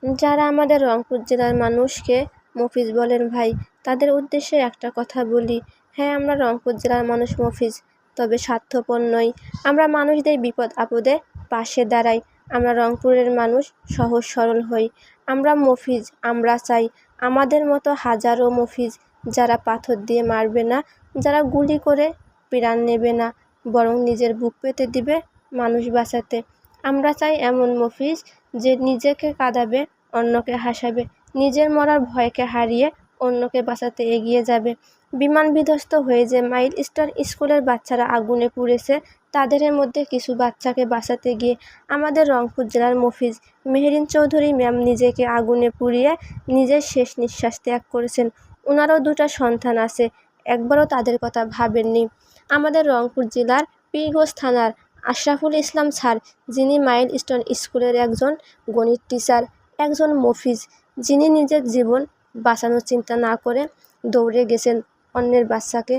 যারা আমাদের রংপুর জেলার মানুষকে মফিজ বলেন ভাই, তাদের উদ্দেশ্যে একটা কথা বলি। হ্যাঁ, আমরা রংপুর জেলার মানুষ মফিজ, তবে স্বার্থপর নই। আমরা মানুষদের বিপদ আপদে পাশে দাঁড়াই। আমরা রংপুরের মানুষ সহজ সরল হই। আমরা মফিজ, আমরা চাই আমাদের মতো হাজারো মফিজ, যারা পাথর দিয়ে মারবে না, যারা গুলি করে প্রাণ নেবে না, বরং নিজের বুক পেতে দিবে মানুষ বাঁচাতে। আমরা চাই এমন মফিজ যে নিজেকে কাঁদাবে, অন্যকে হাসাবে, নিজের মরার ভয়কে হারিয়ে অন্যকে বাঁচাতে এগিয়ে যাবে। বিমান বিধ্বস্ত হয়ে যে মাইলস্টোন স্কুলের বাচ্চারা আগুনে পুড়েছে, তাদের মধ্যে কিছু বাচ্চাকে বাঁচাতে গিয়ে আমাদের রংপুর জেলার মফিজ মেহেরিন চৌধুরী ম্যাম নিজেকে আগুনে পুড়িয়ে নিজের শেষ নিঃশ্বাস ত্যাগ করেছেন। ওনারও 2টা সন্তান আছে, একবারও তাদের কথা ভাবেননি। আমাদের রংপুর জেলার পীরগঞ্জ থানার আশরাফুল ইসলাম স্যার, যিনি মাইলস্টোন স্কুলের একজন গণিত টিচার, একজন মফিজ, যিনি নিজের জীবন বাঁচানোর চিন্তা না করে দৌড়ে গেছেন অন্যের বাচ্চাকে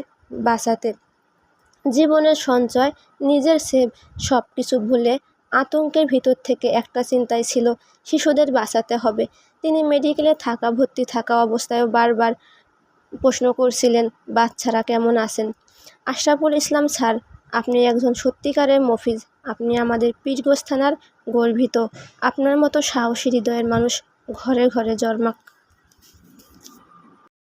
বাঁচাতে। জীবনের সঞ্চয়, নিজের সেভ সব কিছু ভুলে আতঙ্কের ভিতর থেকে একটা চিন্তাই ছিল, শিশুদের বাঁচাতে হবে। তিনি মেডিকেলে ভর্তি থাকা অবস্থায়ও বারবার প্রশ্ন করছিলেন, বাচ্চারা কেমন আছেন? আশরাফুল ইসলাম স্যার, আপনি একজন সত্যিকারের মফিজ। আপনি আমাদের পীরগঞ্জ থানার গর্বিত। আপনার মতো সাহসী হৃদয়ের মানুষ ঘরে ঘরে জন্মাক।